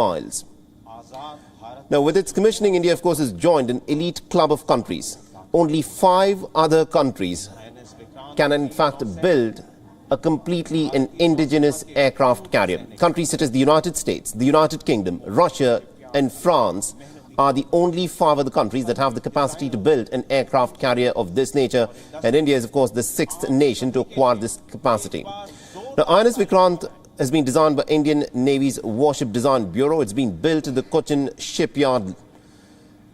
miles. Now, with its commissioning, India, of course, has joined an elite club of countries. Only 5 other countries can, in fact, build a completely indigenous aircraft carrier. Countries such as the United States, the United Kingdom, Russia and France are the only 5 other countries that have the capacity to build an aircraft carrier of this nature. And India is, of course, the 6th nation to acquire this capacity. Now, INS Vikrant has been designed by Indian Navy's Warship Design Bureau. It's been built in the Cochin shipyard.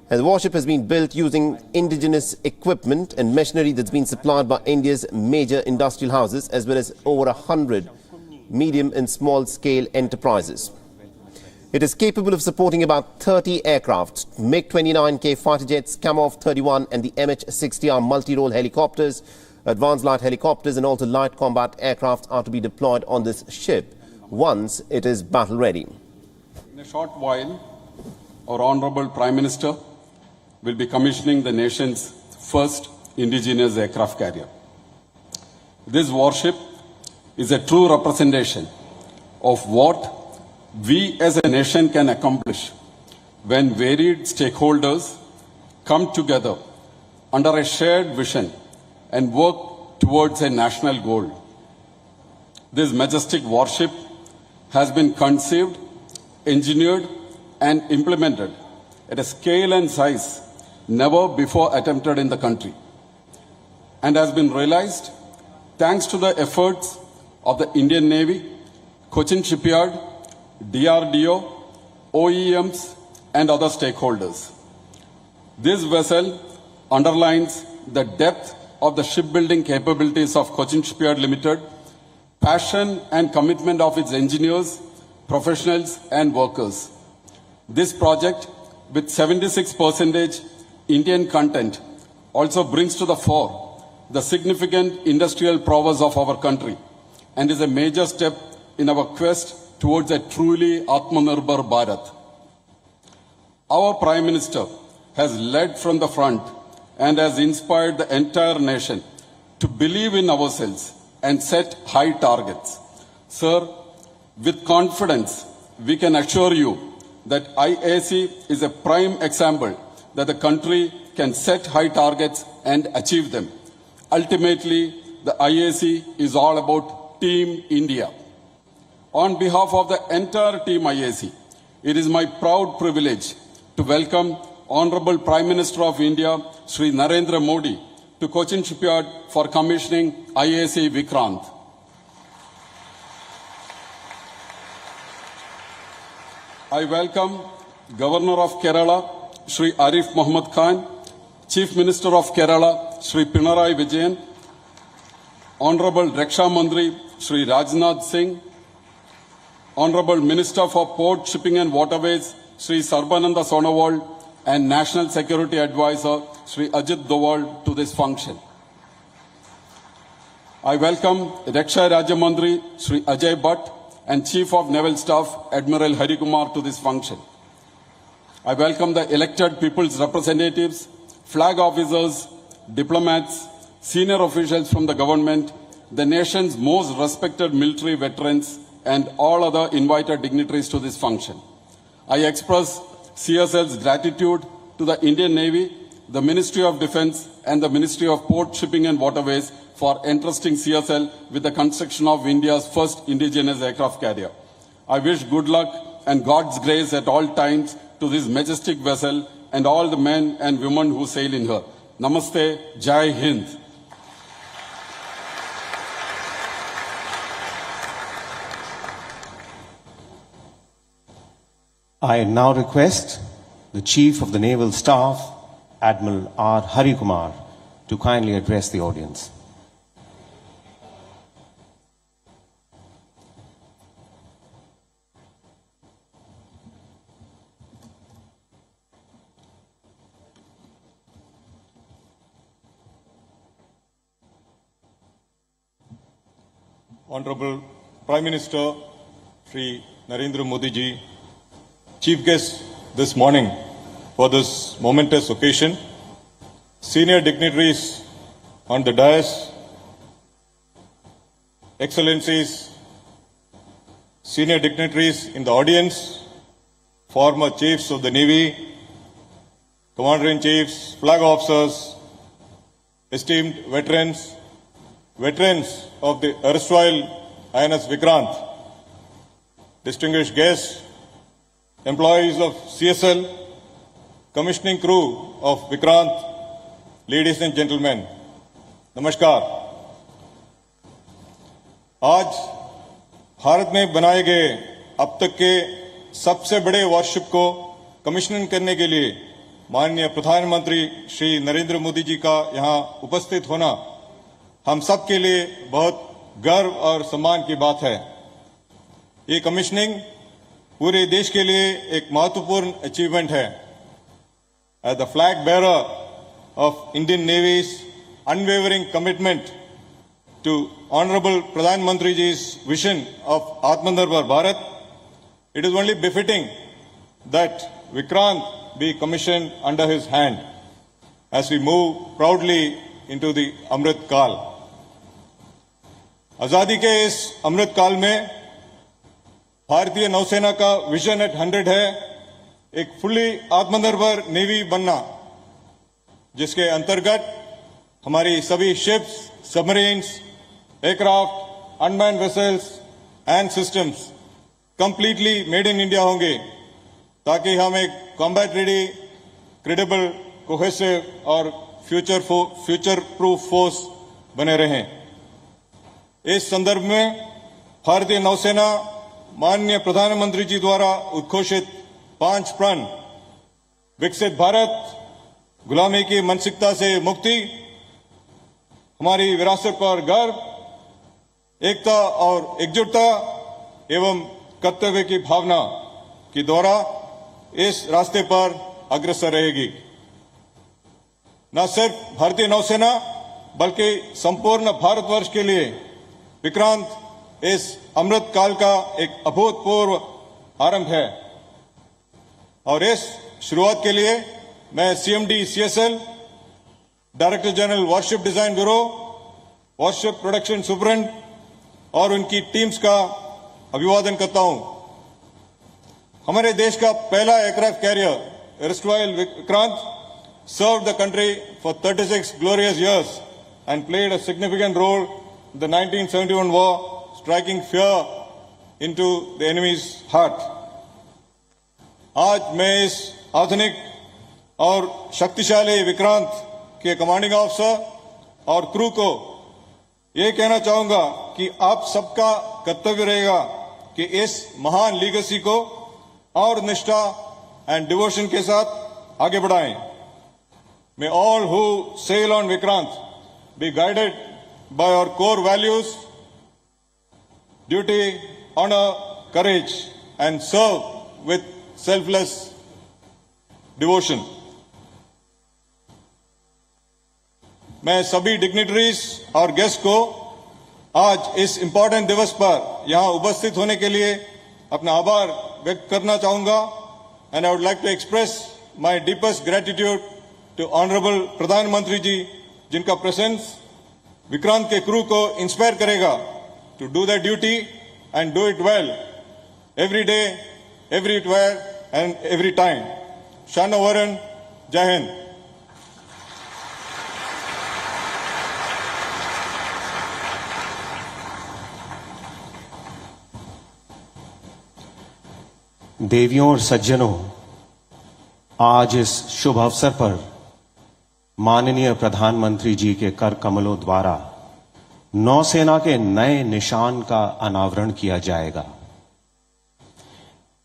And the warship has been built using indigenous equipment and machinery that's been supplied by India's major industrial houses, as well as over 100 medium and small scale enterprises. It is capable of supporting about 30 aircraft, MiG-29K fighter jets, Kamov-31 and the MH-60R multi-role helicopters. Advanced light helicopters and also light combat aircraft are to be deployed on this ship once it is battle ready. In a short while, our Honorable Prime Minister will be commissioning the nation's first indigenous aircraft carrier. This warship is a true representation of what we as a nation can accomplish when varied stakeholders come together under a shared vision and work towards a national goal. This majestic warship has been conceived, engineered and implemented at a scale and size never before attempted in the country, and has been realized thanks to the efforts of the Indian Navy, Cochin Shipyard, DRDO, OEMs and other stakeholders. This vessel underlines the depth of the shipbuilding capabilities of Cochin Shipyard Limited, passion and commitment of its engineers, professionals and workers. This project, with 76% Indian content, also brings to the fore the significant industrial prowess of our country and is a major step in our quest towards a truly Atmanirbhar Bharat. Our Prime Minister has led from the front and has inspired the entire nation to believe in ourselves and set high targets. Sir, with confidence, we can assure you that IAC is a prime example that the country can set high targets and achieve them. Ultimately, the IAC is all about Team India. On behalf of the entire Team IAC, it is my proud privilege to welcome Honorable Prime Minister of India, Shri Narendra Modi, to Cochin Shipyard for commissioning IAC Vikrant. I welcome Governor of Kerala, Shri Arif Muhammad Khan, Chief Minister of Kerala, Shri Pinarayi Vijayan, Honorable Raksha Mandri, Shri Rajnath Singh, Honorable Minister for Port, Shipping and Waterways, Shri Sarbananda Sonowal, and National Security Advisor, Shri Ajit Doval, to this function. I welcome Raksha Rajamandri, Shri Ajay Bhatt, and Chief of Naval Staff, Admiral Hari Kumar, to this function. I welcome the elected people's representatives, flag officers, diplomats, senior officials from the government, the nation's most respected military veterans, and all other invited dignitaries to this function. I express CSL's gratitude to the Indian Navy, the Ministry of Defence, and the Ministry of Port, Shipping and Waterways for entrusting CSL with the construction of India's first indigenous aircraft carrier. I wish good luck and God's grace at all times to this majestic vessel and all the men and women who sail in her. Namaste, Jai Hind. I now request the Chief of the Naval Staff, Admiral R. Hari Kumar, to kindly address the audience. Honorable Prime Minister Shri Narendra Modi ji, Chief guest this morning for this momentous occasion, senior dignitaries on the dais, Excellencies, senior dignitaries in the audience, former chiefs of the Navy, Commander-in-Chiefs, flag officers, esteemed veterans, veterans of the erstwhile INS Vikrant, distinguished guests, employees of CSL, commissioning crew of Vikrant, ladies and gentlemen, नमस्कार। आज भारत में बनाए गए अब तक के सबसे बड़े वॉरशिप को कमिश्निंग करने के लिए माननीय प्रधानमंत्री श्री नरेंद्र मोदी जी का यहां उपस्थित होना हम सब के लिए बहुत गर्व और सम्मान की बात है। ये कमिश्निंग पूरे देश के लिए एक महत्वपूर्ण अचीवमेंट है। As the flag bearer of Indian Navy's unwavering commitment to Honorable Pradhan Mantri ji's vision of Atmanirbhar Bharat, it is only befitting that Vikrant be commissioned under his hand as we move proudly into the Amrit Kal. आजादी के इस अमृत काल में भारतीय नौसेना का vision eight 100 है एक फुली आत्मनिर्भर नेवी बनना, जिसके अंतर्गत हमारी सभी ships, submarines, aircraft, unmanned vessels and systems completely made in India होंगे, ताकि हम एक कॉम्बैट रेडी, क्रेडिबल, कोहेसिव और फ्यूचर प्रूफ फोर्स बने रहें। इस संदर्भ में भारतीय नौसेना माननीय प्रधानमंत्री जी द्वारा उद्घोषित 5 प्रण विकसित भारत, गुलामी की मानसिकता से मुक्ति, हमारी विरासत पर गर्व, एकता और एकजुटता एवं कर्तव्य की भावना के द्वारा इस रास्ते पर अग्रसर रहेगी। न सिर्फ भारतीय नौसेना बल्कि संपूर्ण भारतवर्ष के लिए विक्रांत इस अमृत काल का एक अभूतपूर्व आरंभ है। और इस शुरुआत के लिए मैं CMD CSL, director general worship design bureau, worship production superintendent और उनकी टीम्स का अभिवादन करता हूं। हमारे देश का पहला aircraft carrier erstwhile Vikrant served the country for 36 glorious years and played a significant role in the 1971 war, striking fear into the enemy's heart. आज मैं इस आधुनिक और शक्तिशाली विक्रांत के कमांडिंग ऑफिसर और क्रू को यह कहना चाहूंगा कि आप सबका कर्तव्य रहेगा कि इस महान लीगेसी को और निष्ठा एंड डिवोशन के साथ आगे बढ़ाएं। May all who sail on Vikrant be guided by our core values, duty, honor, courage, and serve with selfless devotion. मैं सभी डिग्निटरीज और गेस्ट को आज इस इंपॉर्टेंट दिवस पर यहां उपस्थित होने के लिए अपना आभार व्यक्त करना चाहूंगा। And I would like to express my deepest gratitude to honourable प्रधानमंत्री जी, जिनका प्रेजेंस विक्रांत के क्रू को इंस्पायर करेगा to do the duty and do it well every day, everywhere and every time. शानो वरन, जय हिंद। देवियों और सज्जनों, आज इस शुभ अवसर पर माननीय प्रधानमंत्री जी के कर कमलों द्वारा नौसेना के नए निशान का अनावरण किया जाएगा।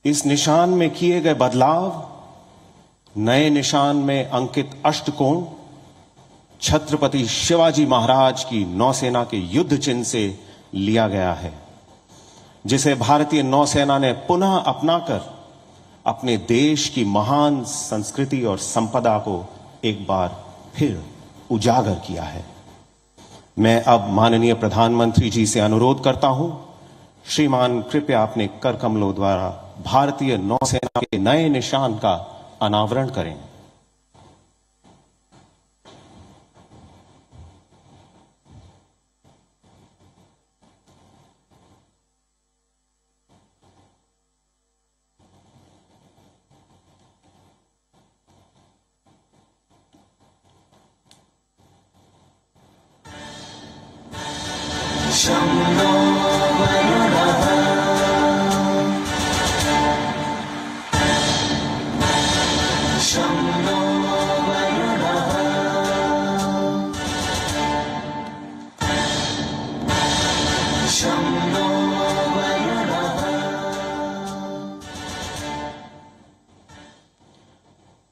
इस निशान में किए गए बदलाव, नए निशान में अंकित अष्टकोण छत्रपति शिवाजी महाराज की नौसेना के युद्ध चिन्ह से लिया गया है, जिसे भारतीय नौसेना ने पुनः अपनाकर अपने देश की महान संस्कृति और संपदा को एक बार फिर उजागर किया है। मैं अब माननीय प्रधानमंत्री जी से अनुरोध करता हूं, श्रीमान कृपया अपने कर कमलों द्वारा भारतीय नौसेना के नए निशान का अनावरण करें।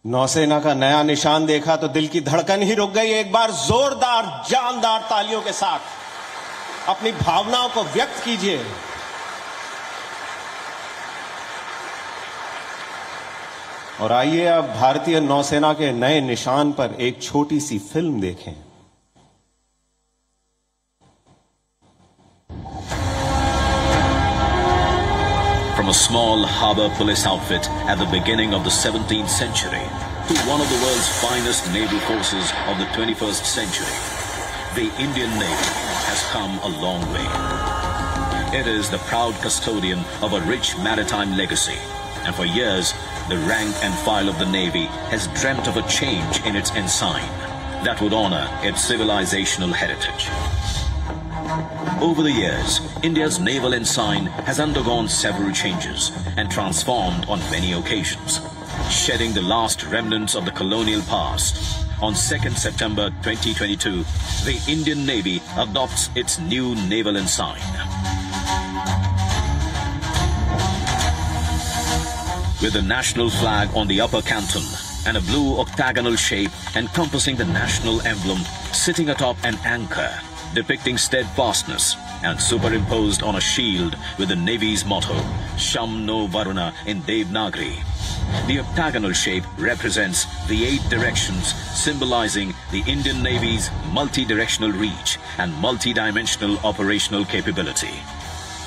नौसेना का नया निशान देखा तो दिल की धड़कन ही रुक गई। एक बार जोरदार जानदार तालियों के साथ अपनी भावनाओं को व्यक्त कीजिए। और आइए अब भारतीय नौसेना के नए निशान पर एक छोटी सी फिल्म देखें। From a small harbor police outfit at the beginning of the 17th century to one of the world's finest naval forces of the 21st century, the Indian Navy has come a long way. It is the proud custodian of a rich maritime legacy, and for years, the rank and file of the Navy has dreamt of a change in its ensign that would honor its civilizational heritage. Over the years, India's naval ensign has undergone several changes and transformed on many occasions, shedding the last remnants of the colonial past. On 2nd September 2022, the Indian Navy adopts its new naval ensign. With the national flag on the upper canton and a blue octagonal shape encompassing the national emblem sitting atop an anchor depicting steadfastness and superimposed on a shield with the Navy's motto, Sham no Varuna in Devanagari. The octagonal shape represents the 8 directions, symbolizing the Indian Navy's multi-directional reach and multi-dimensional operational capability.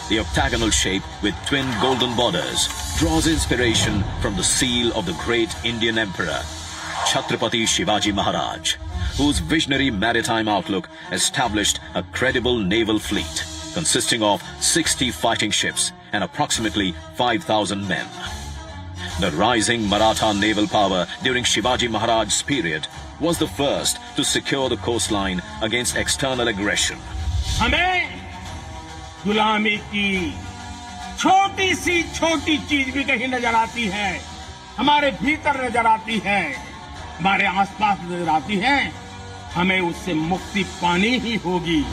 The octagonal shape with twin golden borders draws inspiration from the seal of the great Indian Emperor, Chhatrapati Shivaji Maharaj, whose visionary maritime outlook established a credible naval fleet consisting of 60 fighting ships and approximately 5,000 men. The rising Maratha naval power during Shivaji Maharaj's period was the first to secure the coastline against external aggression. हमें गुलामी की छोटी सी छोटी चीज भी कहीं नजर आती है, हमारे भीतर नजर आती है, हमारे आसपास नजर आती है, हमें उससे मुक्ति पानी ही होगी.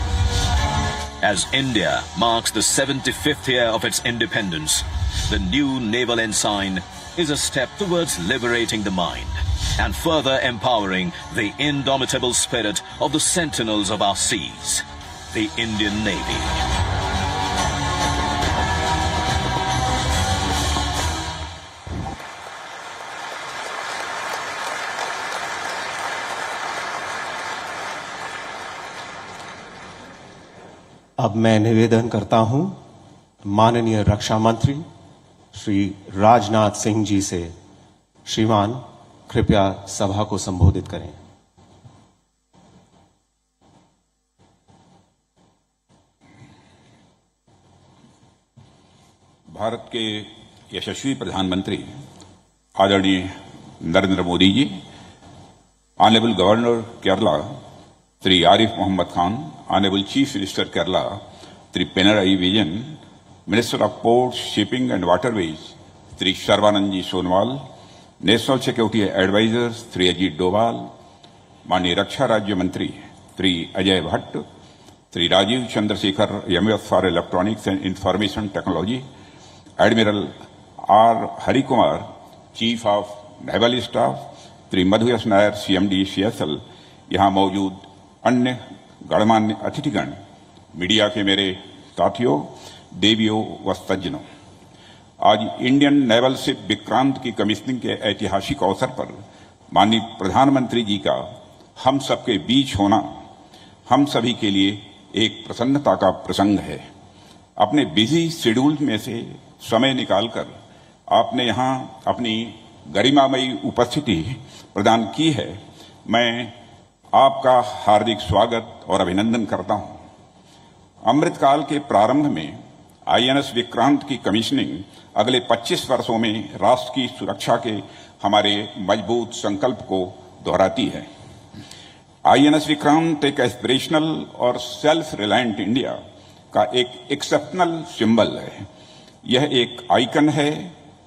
As India marks the 75th year of its independence, the new naval ensign is a step towards liberating the mind and further empowering the indomitable spirit of the sentinels of our seas, the Indian Navy. अब मैं निवेदन करता हूं माननीय रक्षा मंत्री श्री राजनाथ सिंह जी से। श्रीमान, कृपया सभा को संबोधित करें। भारत के यशस्वी प्रधानमंत्री आदरणीय Narendra Modi ji, honourable governor Kerala Shri Arif Mohammed Khan, honourable chief minister Kerala Shri Pinarayi Vijayan, minister of ports, shipping and waterways Shri Sarbananda ji Sonowal, national security advisor Shri Ajit Doval, माननीय रक्षा राज्य मंत्री Shri Ajay Bhatt, Shri Rajeev Chandrasekhar MS for electronics and information technology, admiral R Harikumar, chief of naval staff, Shri Madhu S Nair, CMD CSL, यहाँ मौजूद अन्य गणमान्य अतिथिगण, मीडिया के मेरे साथियों, देवियों व सज्जनों, आज इंडियन नेवल शिप विक्रांत की कमीशनिंग के ऐतिहासिक अवसर पर माननीय प्रधानमंत्री जी का हम सबके बीच होना हम सभी के लिए एक प्रसन्नता का प्रसंग है। अपने बिजी शेड्यूल में से समय निकालकर आपने यहाँ अपनी गरिमामयी उपस्थिति प्रदान की है। मैं आपका हार्दिक स्वागत और अभिनंदन करता हूं। अमृतकाल के प्रारंभ में आईएनएस विक्रांत की कमीशनिंग अगले 25 वर्षों में राष्ट्र की सुरक्षा के हमारे मजबूत संकल्प को दोहराती है। आईएनएस विक्रांत एक एस्पिरेशनल और सेल्फ रिलायंट इंडिया का एक एक्सेप्शनल सिंबल है। यह एक आइकन है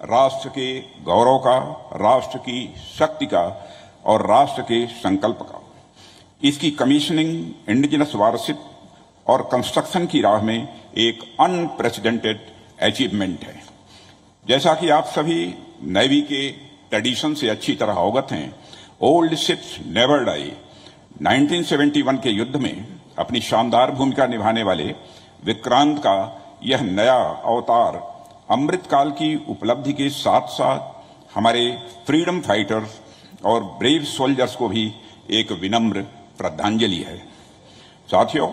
राष्ट्र के गौरव का, राष्ट्र की शक्ति का और राष्ट्र के संकल्प का। इसकी कमीशनिंग इंडिजिनस वारशिप और कंस्ट्रक्शन की राह में एक अनप्रेसिडेंटेड अचीवमेंट है। जैसा कि आप सभी नेवी के ट्रेडिशन से अच्छी तरह अवगत हैं, ओल्ड शिप्स नेवर डाई 1971 के युद्ध में अपनी शानदार भूमिका निभाने वाले विक्रांत का यह नया अवतार अमृतकाल की उपलब्धि के साथ साथ हमारे फ्रीडम फाइटर्स और ब्रेव सोल्जर्स को भी एक विनम्र श्रद्धांजलि है। साथियों,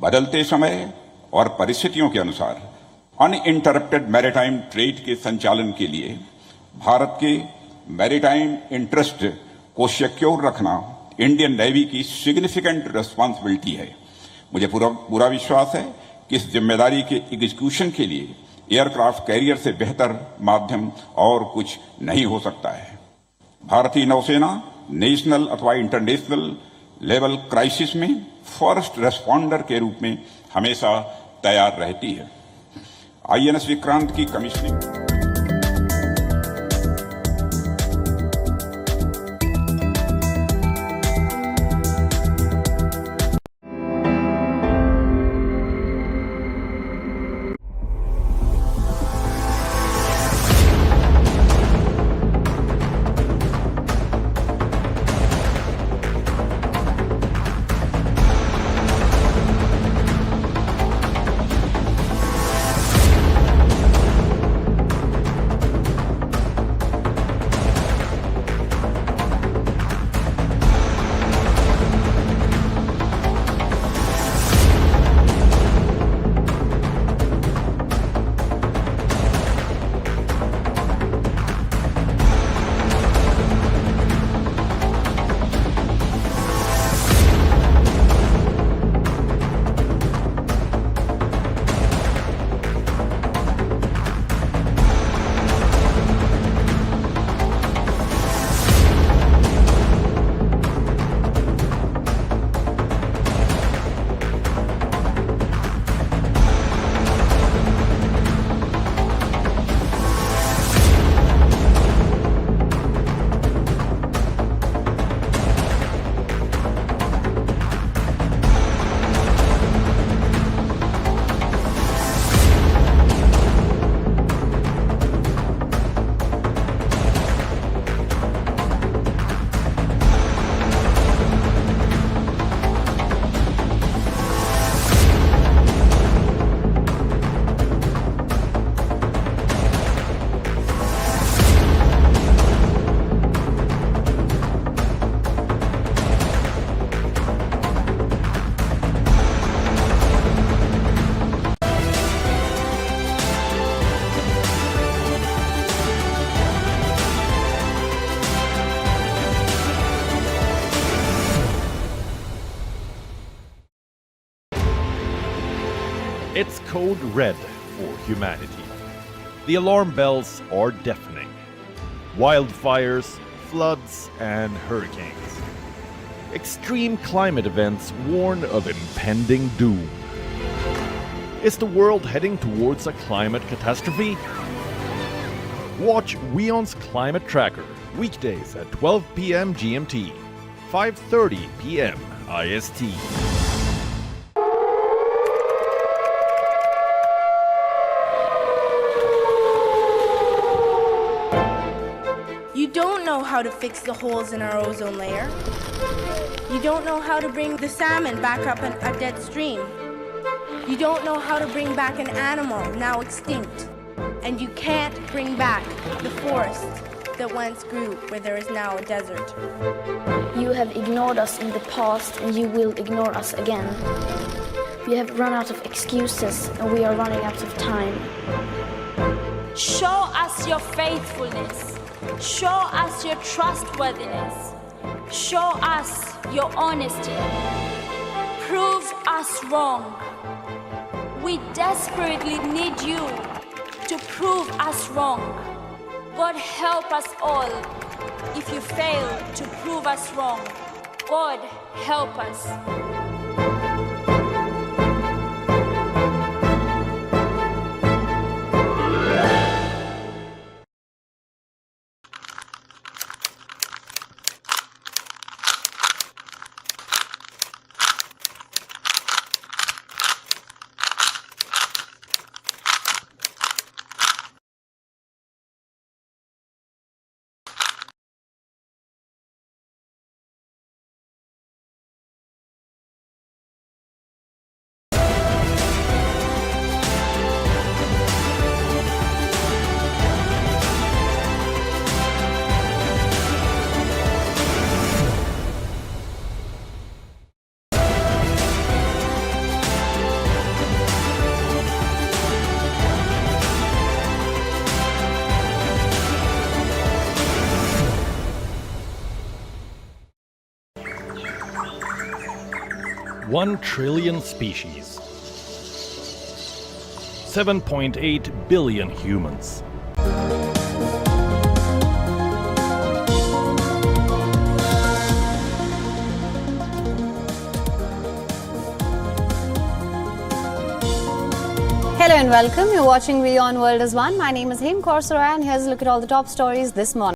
बदलते समय और परिस्थितियों के अनुसार अनइंटरप्टेड मैरीटाइम ट्रेड के संचालन के लिए भारत के मैरीटाइम इंटरेस्ट को सिक्योर रखना इंडियन नेवी की सिग्निफिकेंट रिस्पांसिबिलिटी है। मुझे पूरा विश्वास है कि इस जिम्मेदारी के एग्जीक्यूशन के लिए एयरक्राफ्ट कैरियर से बेहतर माध्यम और कुछ नहीं हो सकता है। भारतीय नौसेना नेशनल अथवा इंटरनेशनल लेवल क्राइसिस में फर्स्ट रेस्पॉन्डर के रूप में हमेशा तैयार रहती है। INS विक्रांत की commissioning It's code red for humanity. The alarm bells are deafening. Wildfires, floods, and hurricanes. Extreme climate events warn of impending doom. Is the world heading towards a climate catastrophe? Watch WION's Climate Tracker weekdays at 12 p.m. GMT, 5:30 p.m. IST. You don't know how to fix the holes in our ozone layer. You don't know how to bring the salmon back up a dead stream. You don't know how to bring back an animal now extinct. And you can't bring back the forest that once grew where there is now a desert. You have ignored us in the past and you will ignore us again. We have run out of excuses and we are running out of time. Show us your faithfulness. Show us your trustworthiness. Show us your honesty. Prove us wrong. We desperately need you to prove us wrong. God help us all if you fail to prove us wrong. God help us. 1 trillion species. 7.8 billion humans. Hello and welcome. You're watching WION World as One. My name is Hem Korsora and here's a look at all the top stories this morning.